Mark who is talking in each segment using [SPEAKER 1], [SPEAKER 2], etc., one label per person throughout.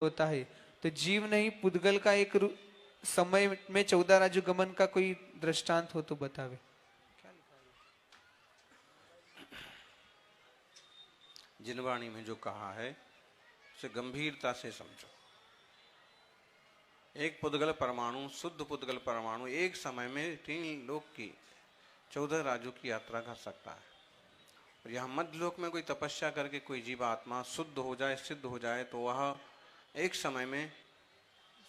[SPEAKER 1] होता है, तो जीव नहीं पुद्गल का एक समय में 14 राजू गमन का कोई दृष्टांत हो तो बतावे।
[SPEAKER 2] जिनवाणी में जो कहा है उसे गंभीरता से समझो। एक पुद्गल परमाणु, शुद्ध पुद्गल परमाणु एक समय में 3 लोक की 14 राजू की यात्रा कर सकता है। और यहाँ मध्यलोक में कोई तपस्या करके कोई जीवात्मा शुद्ध हो जाए, सिद्ध हो जाए, तो वह एक समय में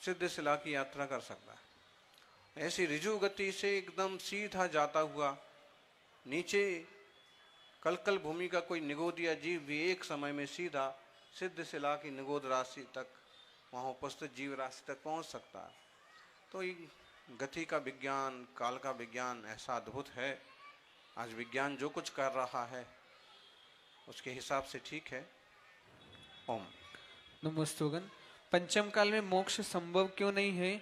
[SPEAKER 2] सिद्ध शिला की यात्रा कर सकता है। ऐसी ऋजु गति से एकदम सीधा जाता हुआ नीचे कलकल भूमि का कोई निगोदिया जीव भी एक समय में सीधा सिद्ध शिला की निगोद राशि तक, वहाँ उपस्थित जीव राशि तक पहुँच सकता है। तो ये गति का विज्ञान, काल का विज्ञान ऐसा अद्भुत है। आज विज्ञान जो कुछ कर रहा है उसके हिसाब से ठीक है। ओम
[SPEAKER 1] नमोस्तुगन। पंचम काल में मोक्ष संभव क्यों नहीं है?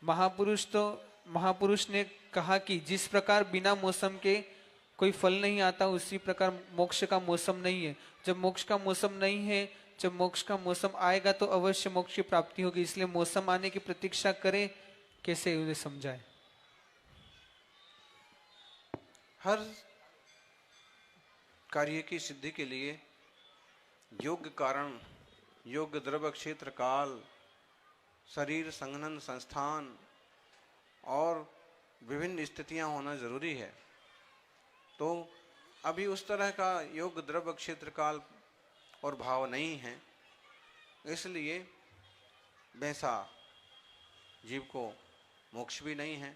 [SPEAKER 1] महापुरुष ने कहा कि जिस प्रकार बिना मौसम के कोई फल नहीं आता, उसी प्रकार मोक्ष का मौसम नहीं है। जब मोक्ष का मौसम नहीं है, जब मोक्ष का मौसम आएगा तो अवश्य मोक्ष की प्राप्ति होगी। इसलिए मौसम आने की प्रतीक्षा करें, कैसे उन्हें समझाएं?
[SPEAKER 2] हर कार्य की सिद्धि के लिए योग्य कारण, योग्य द्रव्य, क्षेत्र, काल, शरीर, संघनन, संस्थान और विभिन्न स्थितियां होना जरूरी है। तो अभी उस तरह का योग्य द्रव्य, क्षेत्र, काल और भाव नहीं है, इसलिए वैसा जीव को मोक्ष भी नहीं है।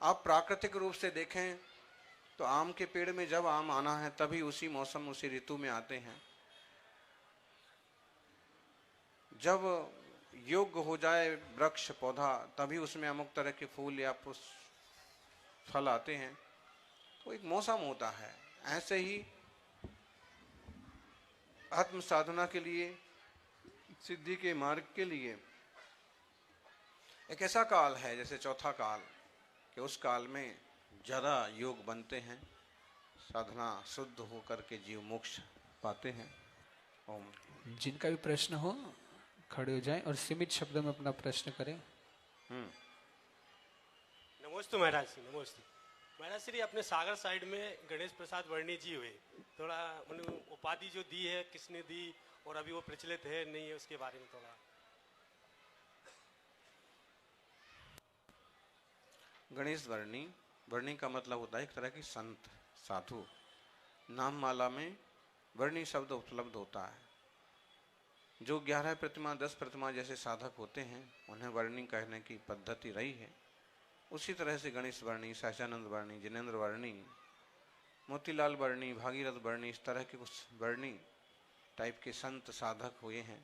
[SPEAKER 2] आप प्राकृतिक रूप से देखें तो आम के पेड़ में जब आम आना है तभी उसी मौसम, उसी ऋतु में आते हैं। जब योग्य हो जाए वृक्ष, पौधा, तभी उसमें अमुक तरह के फूल या पुष्प, फल आते हैं। तो एक मौसम होता है। ऐसे ही आत्म साधना के लिए, सिद्धि के मार्ग के लिए एक ऐसा काल है, जैसे चौथा काल, कि उस काल में ज़्यादा योग बनते हैं, साधना शुद्ध होकर के जीव मोक्ष पाते हैं। ओम।
[SPEAKER 1] जिनका भी प्रश्न हो खड़े हो जाएं और सीमित शब्दों में अपना प्रश्न करें।
[SPEAKER 3] नमोस्तु महाराज जी, नमोस्तु महाराज श्री। अपने सागर साइड में गणेश प्रसाद वर्णी जी हुए, थोड़ा उपाधि जो दी है किसने दी और अभी वो प्रचलित है नहीं है, उसके बारे में थोड़ा।
[SPEAKER 2] गणेश वर्णी, वर्णी का मतलब होता है एक तरह की संत, साधु। नाम माला में वर्णी शब्द उपलब्ध होता है। जो 11 प्रतिमा, 10 प्रतिमा जैसे साधक होते हैं, उन्हें वर्णी कहने की पद्धति रही है। उसी तरह से गणेश वर्णी, सहजानंद वर्णी, जिनेन्द्र वर्णी, मोतीलाल वर्णी, भागीरथ वर्णी, इस तरह के कुछ वर्णी टाइप के संत साधक हुए हैं,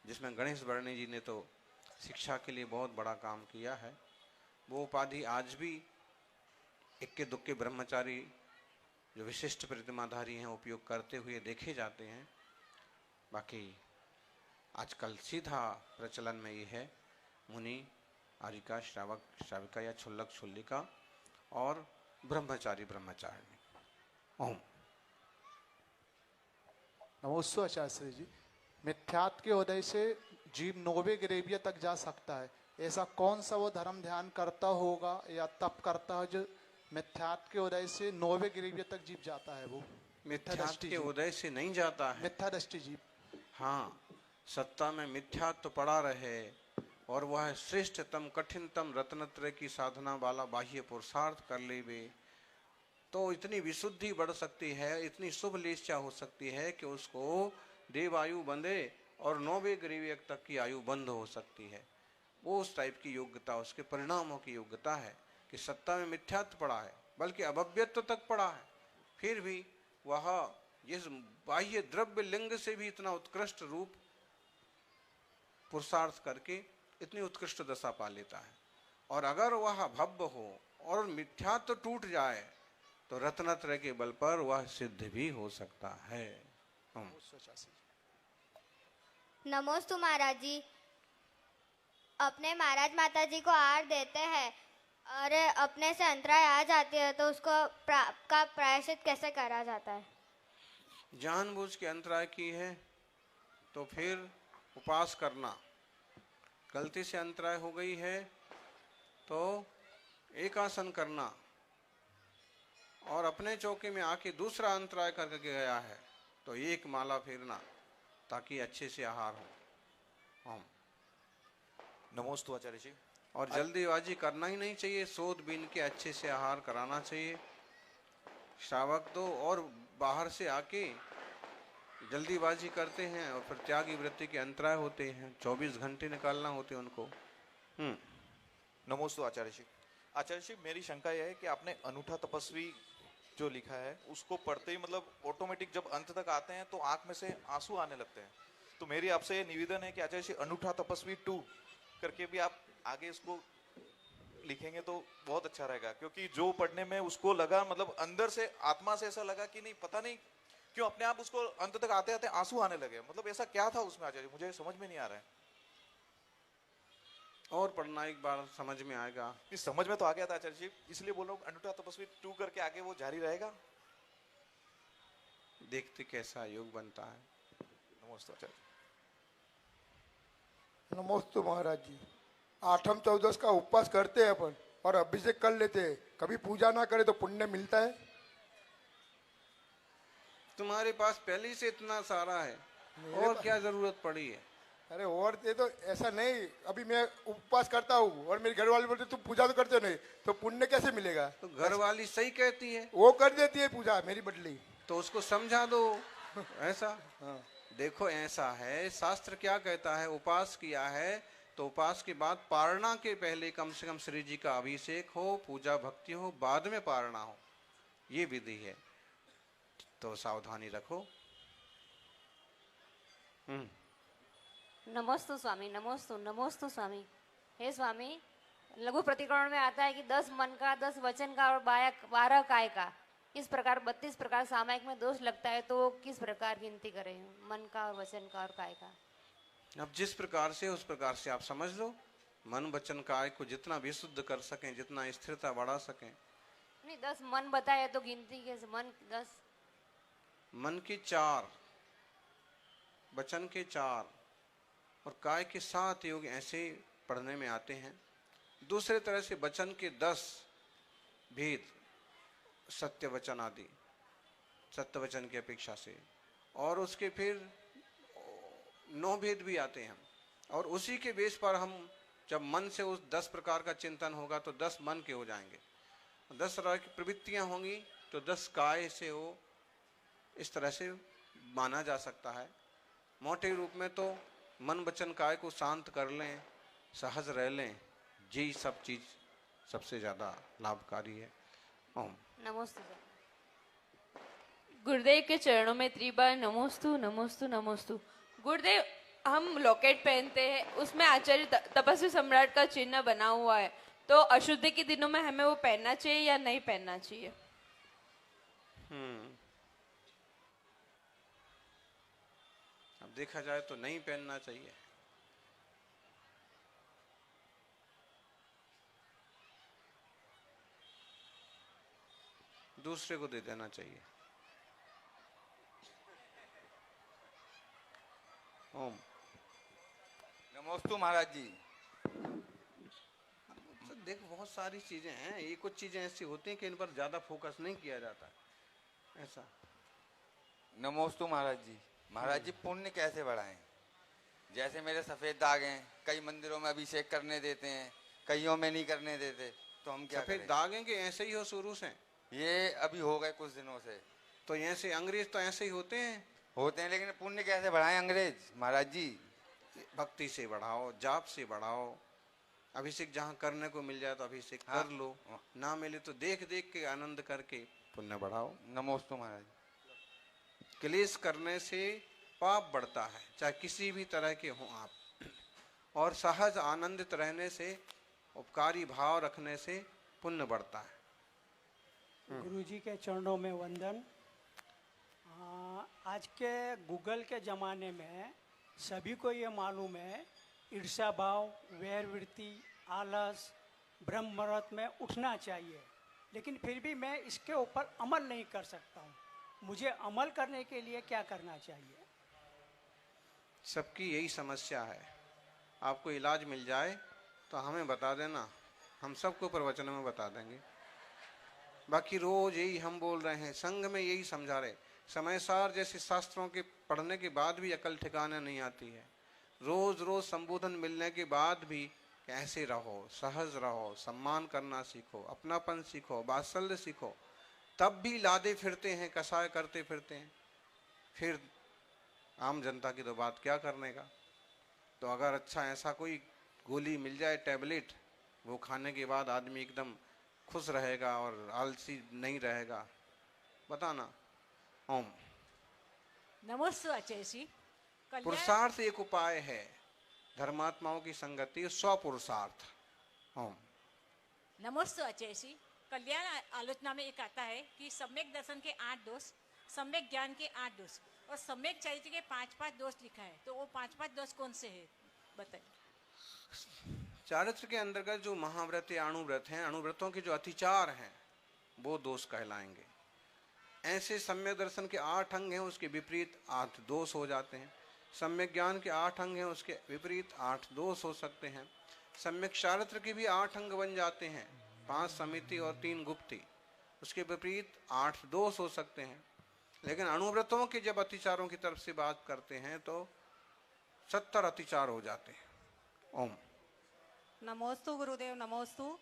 [SPEAKER 2] जिसमें गणेश वर्णी जी ने तो शिक्षा के लिए बहुत बड़ा काम किया है। वो उपाधि आज भी इक्के दुक्के ब्रह्मचारी जो विशिष्ट प्रतिमाधारी हैं उपयोग करते हुए देखे जाते हैं। बाकी आजकल सीधा प्रचलन में ये है मुनि, आरिका, श्रावक, श्राविका या छुल्लक, छुल्लिका और ब्रह्मचारी, ब्रह्मचारिणी। ओम।
[SPEAKER 4] नमोस्तु आचार्य जी। मिथ्यात्व के उदय से जीव नोवे ग्रेविया तक जा सकता है, ऐसा कौन सा वो धर्म ध्यान करता होगा या तप करता है जो मिथ्यात्व के उदय से नोवे ग्रेविया तक जीव जाता है? वो
[SPEAKER 2] मिथ्यात्व के उदय से नहीं जाता है,
[SPEAKER 4] मिथ्या दृष्टि जीव।
[SPEAKER 2] हाँ, सत्ता में मिथ्यात्व पड़ा रहे और वह श्रेष्ठतम, कठिनतम रत्नत्रय की साधना वाला बाह्य पुरुषार्थ कर ले वे, तो इतनी विशुद्धि बढ़ सकती है, इतनी शुभ लेच्छा हो सकती है कि उसको देव आयु बंधे और 9वें ग्रीवियक तक की आयु बंद हो सकती है। वो उस टाइप की योग्यता, उसके परिणामों की योग्यता है कि सत्ता में मिथ्यात्व पड़ा है, बल्कि अभव्यत्व तक पड़ा है, फिर भी वह इस बाह्य द्रव्य लिंग से भी इतना उत्कृष्ट रूप पुरुषार्थ करके इतनी उत्कृष्ट दशा पा लेता है। और अगर वह भव्य हो और मिथ्यात्व टूट जाए तो रत्नत्रय के बल पर वह सिद्ध भी हो सकता है।
[SPEAKER 5] नमोस्तु महाराज जी। अपने महाराज माता जी को आहार देते हैं और अपने से अंतराय आ जाती है, तो उसको का प्रायश्चित कैसे करा जाता है?
[SPEAKER 2] जानबूझ के अंतराय की है तो फिर उपवास करना, गलती से अंतराय हो गई है तो एक आसन करना, और अपने चौके में आके दूसरा अंतराय करके गया है तो एक माला फेरना, ताकि अच्छे से आहार हो। ओम।
[SPEAKER 6] नमोस्तु आचार्य जी।
[SPEAKER 2] और जल्दीबाजी करना ही नहीं चाहिए, सोध बीन के अच्छे से आहार कराना चाहिए श्रावक तो। और बाहर से आके जल्दीबाजी करते हैं और फिर त्यागी वृत्ति के अंतराय होते हैं, 24 घंटे निकालना होते हैं उनको।
[SPEAKER 6] नमोस्तु आचार्य जी। आचार्य जी, मेरी शंका यह है कि आपने अनूठा तपस्वी जो लिखा है उसको पढ़ते ही मतलब ऑटोमेटिक जब अंत तक आते हैं तो आंख में से आंसू आने लगते हैं। तो मेरी आपसे ये निवेदन है कि आचार्य जी अनूठा तपस्वी 2 करके भी आप आगे इसको लिखेंगे तो बहुत अच्छा रहेगा, क्योंकि जो पढ़ने में उसको लगा मतलब अंदर से आत्मा से ऐसा लगा कि नहीं पता नहीं क्यों अपने आप उसको अंत तक आते आते आंसू आने लगे। मतलब ऐसा क्या था उसमें आचार्य, मुझे समझ में नहीं आ रहा है।
[SPEAKER 2] और पढ़ना एक बार समझ में आएगा।
[SPEAKER 6] इस समझ में तो आ गया था आचार्य जी, इसलिए बोल रहा हूँ अनूठा तपस्वी 2 करके आगे वो जारी रहेगा।
[SPEAKER 2] देखते कैसा योग बनता है।
[SPEAKER 6] नमस्ते आचार्य।
[SPEAKER 7] नमोस्तु महाराज जी। आठम चौदस का उपवास करते हैं अपन और अभिषेक कर लेते हैं, कभी पूजा ना करे तो पुण्य मिलता है?
[SPEAKER 2] तुम्हारे पास पहले से इतना सारा है, और क्या जरूरत पड़ी है?
[SPEAKER 7] अरे और ये तो ऐसा नहीं, अभी मैं उपवास करता हूँ और मेरे घर वाले बोलते तुम पूजा तो करते हो नहीं, तो पुण्य कैसे मिलेगा?
[SPEAKER 2] तो घर वाली सही कहती है,
[SPEAKER 7] वो कर देती है पूजा मेरी बदली,
[SPEAKER 2] तो उसको समझा दो ऐसा।
[SPEAKER 7] हाँ।
[SPEAKER 2] देखो ऐसा है, शास्त्र क्या कहता है, उपवास किया है तो उपवास के बाद पारणा के पहले कम से कम श्री जी का अभिषेक हो, पूजा भक्ति हो, बाद में पारणा हो, ये विधि है। तो सावधानी रखो।
[SPEAKER 8] नमोस्तु स्वामी, नमोस्तु नमोस्तु स्वामी। हे स्वामी, लघु प्रतिक्रमण में आता है कि 10 मन का, 10 वचन का और 12 काय का, इस प्रकार 32 प्रकार सामायिक में दोष लगता है, तो किस प्रकार गिनती करें मन का और वचन का और काय का?
[SPEAKER 2] अब जिस प्रकार से उस प्रकार से आप समझ लो। मन वचन काय को जितना विशुद्ध कर सकें, जितना स्थिरता बढ़ा सकें।
[SPEAKER 8] नहीं, 10 मन बताया तो गिनती कैसे? मन 10,
[SPEAKER 2] मन के 4, वचन के 4 और काय के 7 योग ऐसे पढ़ने में आते हैं। दूसरे तरह से वचन के 10 भेद, सत्य वचन आदि, सत्य वचन की अपेक्षा से, और उसके फिर 9 भेद भी आते हैं। और उसी के बेस पर हम जब मन से उस 10 प्रकार का चिंतन होगा तो 10 मन के हो जाएंगे, 10 तरह की प्रवृत्तियां होंगी तो 10 काय से हो, इस तरह से माना जा सकता है। मोटे रूप में तो मन वचन काय को शांत कर लें, सहज रह लें, यही सब चीज सबसे ज्यादा लाभकारी है। ओम।
[SPEAKER 8] नमोस्तु स्वामी।
[SPEAKER 9] गुरुदेव के चरणों में त्रिबार नमोस्तु नमोस्तु नमोस्तु। गुरुदेव, हम लॉकेट पहनते हैं, उसमें आचार्य तपस्वी सम्राट का चिन्ह बना हुआ है, तो अशुद्धि के दिनों में हमें वो पहनना चाहिए या नहीं पहनना चाहिए?
[SPEAKER 2] अब देखा जाए तो नहीं पहनना चाहिए। दूसरे को दे देना चाहिए। ओम।
[SPEAKER 10] नमोस्तु महाराज जी।
[SPEAKER 2] देख, बहुत सारी चीजें हैं, ये कुछ चीजें ऐसी होती हैं कि इन पर ज्यादा फोकस नहीं किया जाता ऐसा।
[SPEAKER 10] नमोस्तु महाराज जी। महाराज जी, पुण्य कैसे बढ़ाएं? जैसे मेरे सफेद दाग हैं, कई मंदिरों में अभिषेक करने देते हैं, कईयों में नहीं करने देते, तो हम क्या
[SPEAKER 2] सफेद
[SPEAKER 10] करें?
[SPEAKER 2] दाग हैं कि ऐसे ही हो शुरू से?
[SPEAKER 10] ये अभी हो गए कुछ दिनों से।
[SPEAKER 2] तो ऐसे अंग्रेज तो ऐसे ही होते हैं,
[SPEAKER 10] लेकिन पुण्य कैसे बढ़ाएं अंग्रेज महाराज जी?
[SPEAKER 2] भक्ति से बढ़ाओ, जाप से बढ़ाओ, अभिषेक जहाँ करने को मिल जाए तो अभिषेक कर लो, ना मिले तो देख देख के आनंद करके पुण्य बढ़ाओ।
[SPEAKER 10] नमोस्तु महाराज।
[SPEAKER 2] क्लेश करने से पाप बढ़ता है, चाहे किसी भी तरह के हो आप, और सहज आनंदित रहने से, उपकारी भाव रखने से पुण्य बढ़ता है।
[SPEAKER 11] गुरुजी के चरणों में वंदन। आज के गूगल के ज़माने में सभी को ये मालूम है ईर्ष्या भाव, वैरवृत्ति, आलस, ब्रह्म मुहूर्त में उठना चाहिए, लेकिन फिर भी मैं इसके ऊपर अमल नहीं कर सकता हूँ। मुझे अमल करने के लिए क्या करना चाहिए?
[SPEAKER 2] सबकी यही समस्या है। आपको इलाज मिल जाए तो हमें बता देना, हम सबको प्रवचन में बता देंगे। बाकी रोज यही हम बोल रहे हैं, संघ में यही समझा रहे, समय सार जैसे शास्त्रों के पढ़ने के बाद भी अकल ठिकाने नहीं आती है। रोज रोज संबोधन मिलने के बाद भी कैसे रहो, सहज रहो, सम्मान करना सीखो, अपनापन सीखो, वात्सल्य सीखो, तब भी लादे फिरते हैं, कसाय करते फिरते हैं। फिर आम जनता की तो बात क्या करने का। तो अगर अच्छा ऐसा कोई गोली मिल जाए, टैबलेट, वो खाने के बाद आदमी एकदम खुश रहेगा और आलसी नहीं रहेगा, बताना। ओम।
[SPEAKER 12] नमोस्तु आचार्य जी।
[SPEAKER 2] पुरुषार्थ एक उपाय है, धर्मात्माओं की संगति स्वपुरुषार्थ। ओम।
[SPEAKER 12] नमोस्तु आचार्य जी। कल्याण आलोचना में एक आता है कि सम्यक दर्शन के 8 दोष, सम्यक ज्ञान के 8 दोष और सम्यक चरित्र के 5-5 दोष लिखा है, तो वो 5-5 दोष कौन से है बताइए।
[SPEAKER 2] चारित्र के अंतर्गत जो महाव्रत या अणुव्रत हैं, अणुव्रतों के जो अतिचार हैं वो दोष कहलाएंगे। ऐसे सम्यक दर्शन के 8 अंग हैं, उसके विपरीत 8 दोष हो जाते हैं। सम्यक ज्ञान के 8 अंग हैं, उसके विपरीत 8 दोष हो सकते हैं। सम्यक चारित्र के भी 8 अंग बन जाते हैं, 5 समिति और 3 गुप्ति, उसके विपरीत 8 दोष हो सकते हैं। लेकिन अणुव्रतों के जब अतिचारों की तरफ से बात करते हैं तो 70 अतिचार हो जाते हैं। ओम।
[SPEAKER 13] नमोस्तु गुरुदेव, नमोस्तु।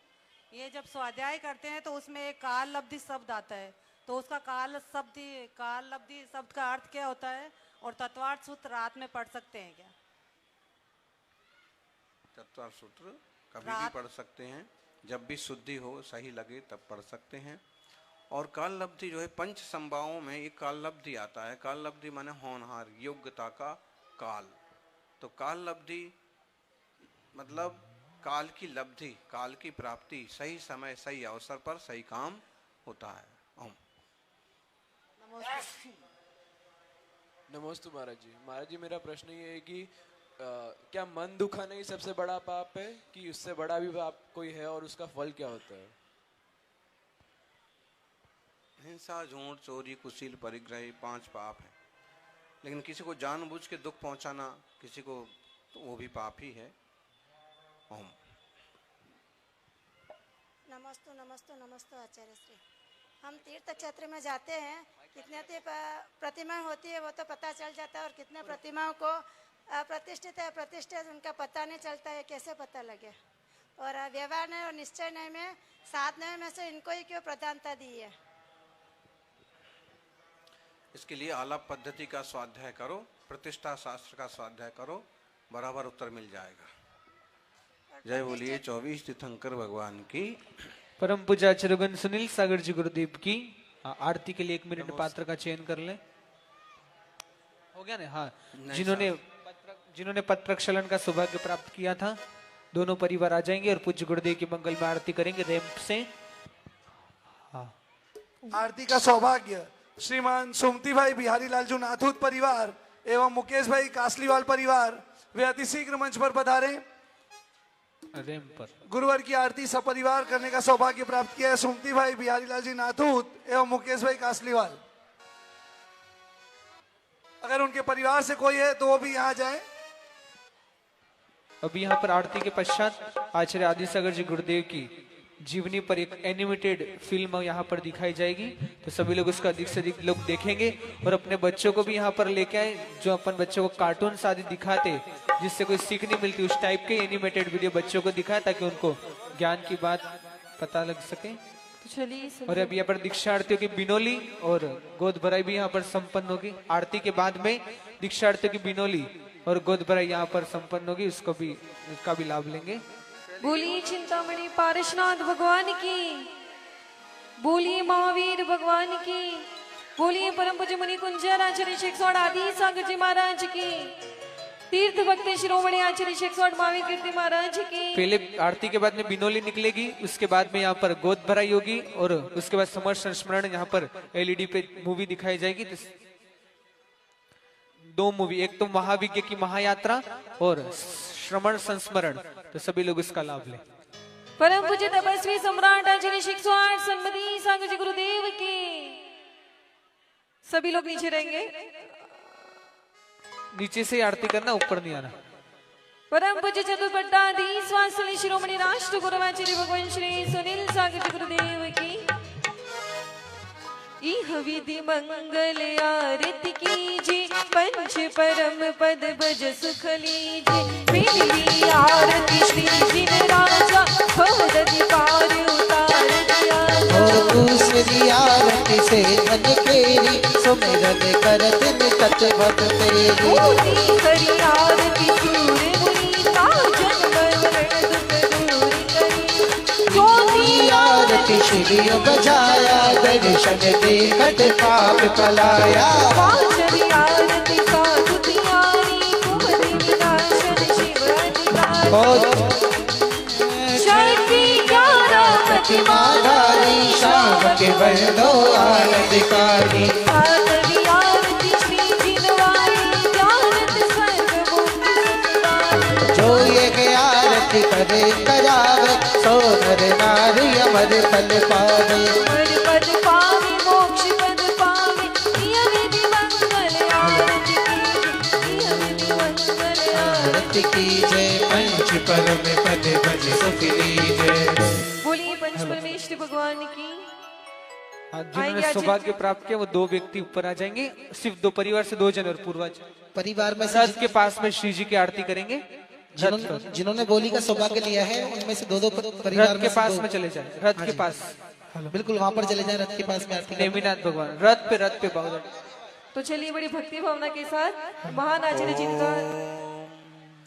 [SPEAKER 13] ये जब स्वाध्याय करते हैं तो उसमें एक काल लब्धि शब्द आता है, तो उसका काल लब्धि शब्द का अर्थ क्या होता है और तत्वार्थ सूत्र रात में पढ़ सकते हैं क्या?
[SPEAKER 2] तत्वार्थ सूत्र कभी भी पढ़ सकते हैं, जब भी शुद्धि हो, सही लगे तब पढ़ सकते हैं। और काल लब्धि जो है, पंच संभावों में एक काल लब्धि आता है। काल लब्धि माने होनहार, योग्यता का काल। तो काल लब्धि मतलब काल की लब्धि, काल की प्राप्ति, सही समय सही अवसर पर सही काम होता है। ओम।
[SPEAKER 14] नमोस्तु महाराज जी। महाराज जी, मेरा प्रश्न ये है कि क्या मन दुखाना ही सबसे बड़ा पाप है कि उससे बड़ा भी पाप कोई है और उसका फल क्या होता है?
[SPEAKER 2] हिंसा, झूठ, चोरी, कुशील, परिग्रह 5 पाप है। लेकिन किसी को जानबूझ के दुख पहुंचाना किसी को, तो वो भी पाप ही है। ओम।
[SPEAKER 15] नमस्तु नमस्तु नमस्तु आचार्य श्री। हम तीर्थ क्षेत्र में जाते हैं, कितने प्रतिमा होती है वो तो पता चल जाता है, और कितने प्रतिमाओं को प्रतिष्ठित है प्रतिष्ठित उनका पता नहीं चलता है, कैसे पता लगे। और व्यवहार नहीं और निश्चय नहीं में 7 नहीं में से इनको ही क्यों प्रधानता दी है?
[SPEAKER 2] इसके लिए आलाप पद्धति का स्वाध्याय करो, प्रतिष्ठा शास्त्र का स्वाध्याय करो, बराबर उत्तर मिल जाएगा। जय बोलिए 24 तीर्थंकर भगवान की।
[SPEAKER 1] परम पूजा चरुगन सुनील सागर जी गुरुदेव की। आरती के लिए 1 मिनट पात्र का चयन कर लें। हो गया ना? हाँ, जिन्होंने पद प्रक्षालन का सौभाग्य प्राप्त किया था, दोनों परिवार आ जाएंगे और पूज्य गुरुदेव की मंगल में आरती करेंगे रैंप से। हाँ।
[SPEAKER 16] आरती का सौभाग्य श्रीमान सुमती भाई बिहारी लालजू नाथूत परिवार एवं मुकेश भाई कासलीवाल परिवार वे अति शीघ्र मंच पर पधारे।
[SPEAKER 1] रैंप पर
[SPEAKER 16] गुरुवार की आरती सपरिवार करने का सौभाग्य प्राप्त किया है सुमती भाई बिहारी लाल जी नाथूत एवं मुकेश भाई कासलीवाल। अगर उनके परिवार से कोई है तो वो भी यहाँ जाए।
[SPEAKER 1] अभी यहाँ पर आरती के पश्चात आचार्य आदि सागर जी गुरुदेव की जीवनी पर एक एनिमेटेड फिल्म यहाँ पर दिखाई जाएगी, तो सभी लोग उसका अधिक से अधिक लोग देखेंगे और अपने बच्चों को भी यहाँ पर लेके आए, जो अपन बच्चों को कार्टून आदि दिखाते जिससे कोई सीख नहीं मिलती, उस टाइप के एनिमेटेड वीडियो बच्चों को दिखाए ताकि उनको ज्ञान की बात पता लग सके।
[SPEAKER 9] तो चलिए।
[SPEAKER 1] और अभी यहाँ पर दीक्षार्थियों की बिनोली और गोद भराई भी यहाँ पर संपन्न होगी। आरती के बाद में दीक्षार्थियों की बिनोली और गोद भराई यहाँ पर संपन्न होगी, उसका भी लाभ लेंगे।
[SPEAKER 9] बोलिए चिंतामणि पारशनाथ भगवान की, बोलिए महावीर भगवान की, बोलिए परम पूज्य मुनि कुंजर आचार्य शेखसवाड़ आदि सागर जी महाराज की, तीर्थ भक्त शिरोमणि आचार्य शेखसवाड़ महावीर कीर्ति महाराज की।
[SPEAKER 1] पहले आरती के बाद में बिनोली निकलेगी, उसके बाद में यहाँ पर गोद भराई होगी और उसके बाद समर संस्मरण यहाँ पर एलईडी पे मूवी दिखाई जाएगी। 2 मूवी, एक तो महाविज्ञ की महायात्रा और श्रवण संस्मरण, तो सभी लोग इसका लाभ लें।
[SPEAKER 9] परम पूज्य तपस्वी सम्राट आचार्य शेखसवाड़ सन्मति सागर जी गुरुदेव की। सभी लोग नीचे रहेंगे।
[SPEAKER 1] नीचे से ही आरती करना, ऊपर नहीं आना।
[SPEAKER 9] परम पूज्य चतुर्पट्टाधीश स्वास्थ्य शिरोमणि राष्ट्र गुरुवाचार्य भगवान श्री सुनील सागर गुरुदेव की इह विधि मंगल आरती कीजिए, पंच परम पद भज सुख लीजिए। पहली आरती श्री जिन राजा खोद अधिकार उतार दिया,
[SPEAKER 17] दूसरी आरती से धन केरी सुमिरन करत निकट भट तेरी।
[SPEAKER 9] तीसरी आरती सूर्य मुनीता जन्म मरण दुख दूर करी।
[SPEAKER 17] चौथी आरती श्री बजाया दर्शन देखत पाप पलाया।
[SPEAKER 9] पांचवी आरती साधु तिहारी कुमति विनाशन शिव अधिकारी। छठी ग्यारहवती
[SPEAKER 17] माधारी श्याम के बरदो आनंदकारी।
[SPEAKER 9] सातवीं आरती श्री जिनवारी ज्ञानत स्वर्ग मुक्ति सुखदाई।
[SPEAKER 17] जो ये आरती करे करावे सो नर नारी अमर फल पावे।
[SPEAKER 9] अमर पद पावे मोक्ष पद पावे, यह विधि मंगल आरती कीजिए, यह विधि मंगल
[SPEAKER 17] आरती कीजिए, पंच परम पद भज सुख लीजिए।
[SPEAKER 9] बोलिए पंच परमेश्वर भगवान की।
[SPEAKER 1] जिन्होंने सौभाग्य प्राप्त किया वो 2 व्यक्ति ऊपर आ जाएंगे, सिर्फ 2 परिवार से 2 जन और पूर्वज
[SPEAKER 17] परिवार में
[SPEAKER 1] रथ के पास में श्री जी की आरती करेंगे।
[SPEAKER 17] जिन्होंने बोली का सौभाग्य लिया है उनमें से 2-2 परिवार
[SPEAKER 1] रथ के पास में चले जाए, रथ के पास
[SPEAKER 17] बिल्कुल वहां पर चले जाए, रथ के पास में आरती
[SPEAKER 1] नेमिनाथ भगवान रथ पे बहुत।
[SPEAKER 9] तो चलिए बड़ी भक्ति भावना के साथ महान आचार्य जिनका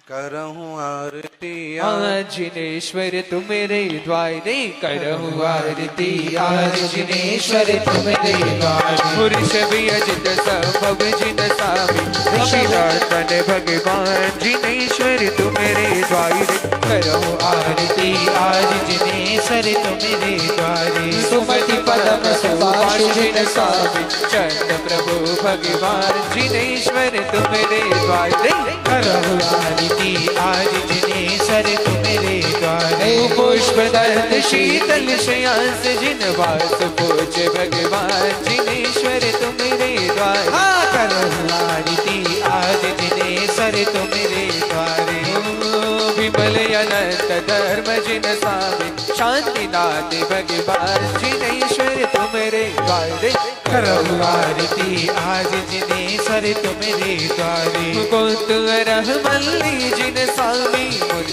[SPEAKER 2] करहूं आरती
[SPEAKER 1] आज जिनेश्वर तुम मेरे द्वारे, करहूं आरती आज जिनेश्वर तुम मेरे द्वारे। पुरुष भी अजित संभव जिन सामी, ऋषिनाथन भगवान जिनेश्वर तुम मेरे द्वारे। करहूं आरती आज जिनेश्वर तुम मेरे द्वारे। सुमति पदम सुभाष जिन सामी, चंद प्रभु भगवान जिनेश्वर तुम मेरे द्वारे। करहूं आरती आज जिनेश्वर तुम मेरे द्वारे। पुष्प दत्त शीतल शयांस जिन वास पूज भगवान जिनेश्वर तुम मेरे द्वारे।
[SPEAKER 17] करहूं आरती आज जिनेश्वर तुम मेरे द्वारे।
[SPEAKER 1] विमल अनंत धर्म जिन स्वामी, शांतिनाथ भगवान जिनेश्वर तुम मेरे द्वारे।
[SPEAKER 17] करहूं आरती आज जिनेश्वर तुम मेरे द्वारे।
[SPEAKER 1] मुकुंद रहमल्ली जिन स्वामी,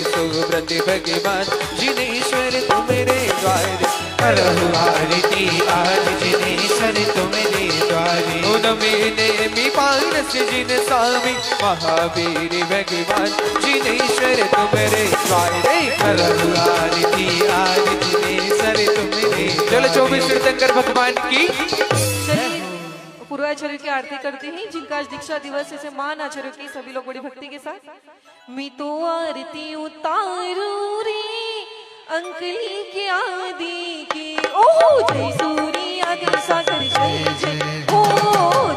[SPEAKER 1] सुव्रत भगवान जिनेश्वर तुम मेरे द्वारे।
[SPEAKER 17] करहूं आरती आज जिनेश्वर तुम मेरे द्वारे।
[SPEAKER 1] उनमें पारस जिन स्वामी, महावीर भगवान जिनेश्वर तुम मेरे द्वारे।
[SPEAKER 17] करहूं आरती आज जिनेश्वर तुम मेरे।
[SPEAKER 1] चलो 24 तीर्थंकर भगवान की।
[SPEAKER 9] पूर्वाचार्य की आरती करते हैं, जिनका आज दीक्षा दिवस ऐसे महान आचार्यों की सभी लोग बड़ी भक्ति के साथ। मैं तो आरती उतारू रे अंकली के आदि की, ओ जय सूरी आदि सागर जय जय, ओ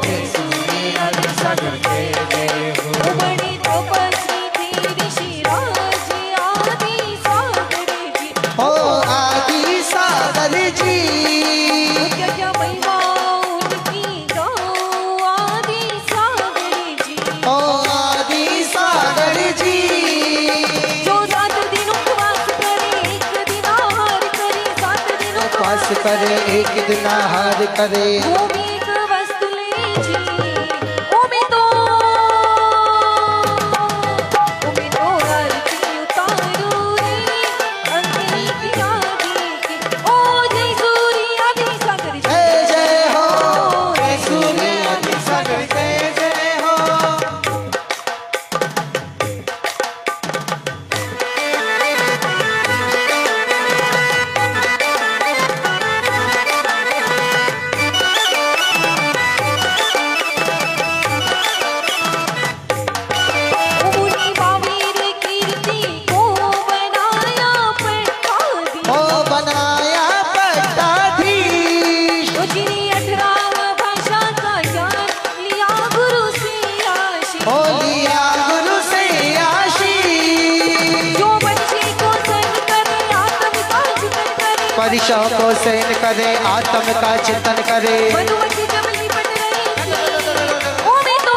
[SPEAKER 9] जय सूरी आदि सागर जय जय। ओ बड़ी तपस्वी थी ऋषि राज आदि सागर जी,
[SPEAKER 17] ओ आदि सागर जी।
[SPEAKER 9] क्या क्या महिमा
[SPEAKER 17] करे एक दिन आहार करे।
[SPEAKER 9] भूमि एक वस्तु ले जी, ओ मैं तो आरती उतारू रे अंकली की आदि की, ओ जय सूरी आदि सागर
[SPEAKER 17] जय जय हो, जय सूरी आदि सागर जय जय हो। परिशव को सहन करे, आत्म का चिंतन करे।
[SPEAKER 9] मधुमक्खी जमली पट रही थी, ओ मैं तो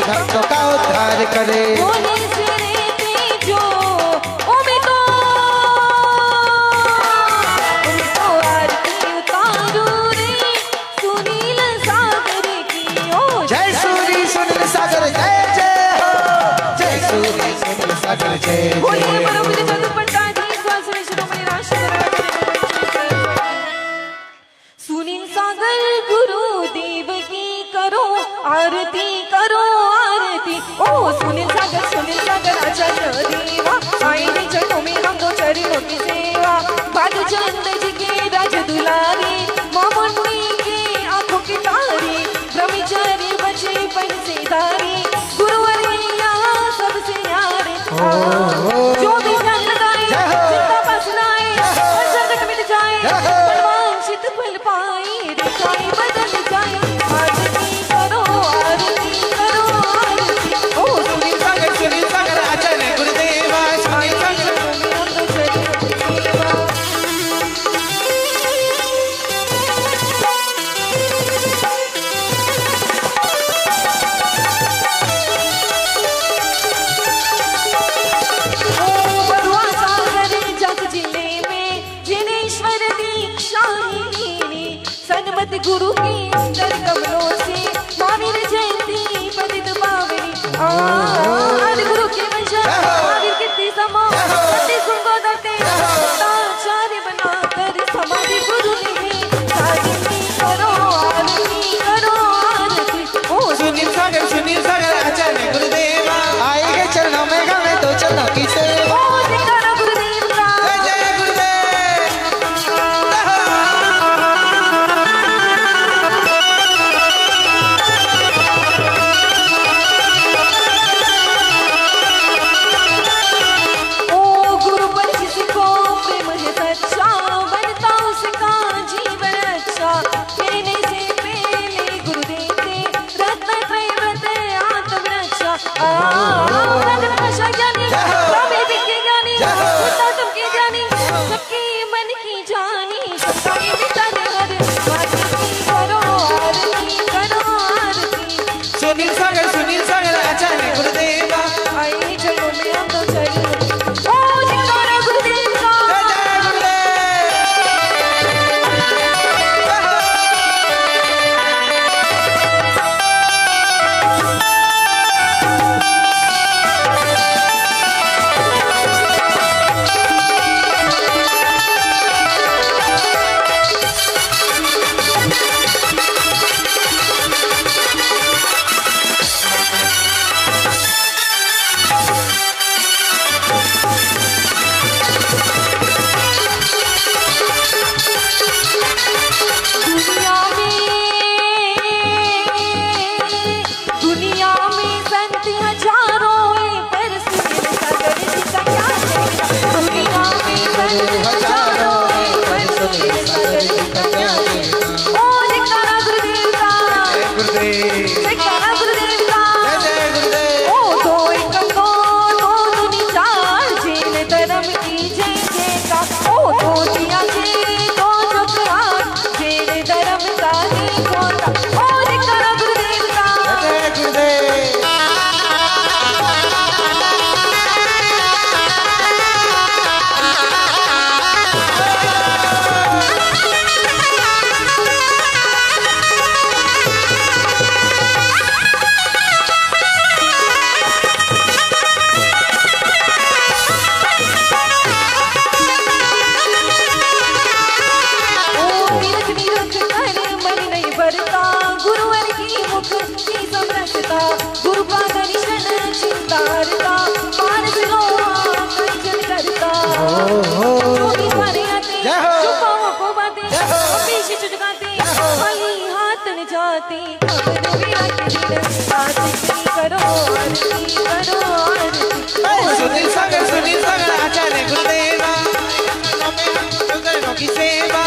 [SPEAKER 17] भक्तों का उद्धार करे।
[SPEAKER 9] बोले सिरे तेजो ओमे तो आरती उतारू रे सुनील सागर की ओ।
[SPEAKER 17] जय सूरी सुनील सागर जय जय हो, जय सूरी सुनील सागर जय
[SPEAKER 9] बोलिए
[SPEAKER 17] जय
[SPEAKER 9] परम
[SPEAKER 17] हो।
[SPEAKER 9] पूज्य चतुर्पंथा जी स्वामी शिरोमणि राष्ट्रपति सुनील सागर गुरुदेव की करो आरती करो आरती। ओ सुनील सागर आचार्य देवा आए रे चरणों में हम दो चरणों की सेवा। भादु चंद जी के राज दुलारे मोमुन्नी के आंखों के तारे ब्रह्मचारी बचे पन से धारे गुरुवरिया सबसे यारे। जो भी ध्यान लगाए चिंता पास लाए हर संकट मिट जाए मनवांछित फल पाए रेखाएं बदल जाए। आरती करो आरती करो आरती। ओ सुनील सागर आचार्य गुरुदेवा सुनील सागर हम तो चरणों की सेवा। बरुआ सागर जग जिले में जिनेश्वर दीक्षा लीनी सन्मत गुरु के अंदर कमलों से महावीर जयंती पतित पावनी। आदि गुरु के वंशज महावीर कीर्ति समो सत्य सुंगो दते आचार्य बनाकर समाधि गुरु ने आरती करो आरती। ओ सुनील सागर आचार्य गुरुदेवा
[SPEAKER 17] आएंगे चरणों में गमे तो चरणों की सेवा।
[SPEAKER 9] ओ जयकारा गुरुदेव का
[SPEAKER 17] जय जय
[SPEAKER 9] ओ गुरु पर जिसको प्रेम है सच्चा बनता उसका जीवन अच्छा। कहने से पहले गुरुदेव थे रत्न त्रय व्रत आत्मरक्षा। रत्न भाषा ज्ञानी स्वामी विद्या ज्ञानी उत्तम के ज्ञानी सबके मन की जानी सबके मिटाने हर आरती करो आरती। सुनील सागर आचार्य गुरुदेवा आए चरणों में हम तो चरणों। ओ जयकारा गुरुदेव का दुनिया में संत हजारों हैं पर सुनील सागर जी का क्या कहना। दुनिया में संत हजारों हैं पर सुनील सागर जी का क्या कहना। ओ जयकारा गुरुदेव का जयकारा गुरुदेव का ओ दो एकम दो दुनी चार जेल धर्म की जय जय का। ओ दो दिया जे दो जुगरा जेल धर्म का नहीं होता। ओ जयकारा गुरुदेव का गुरु का दर्शन चिंतारता मानस रोजन करता। योगी सारे आते चुपाओं को बातें पीछे चुचकाते वही हाथ न जाते खबर भी आते दिन आरती करो आरती। सुनील सागर आचार्य गुरुदेवा की सेवा।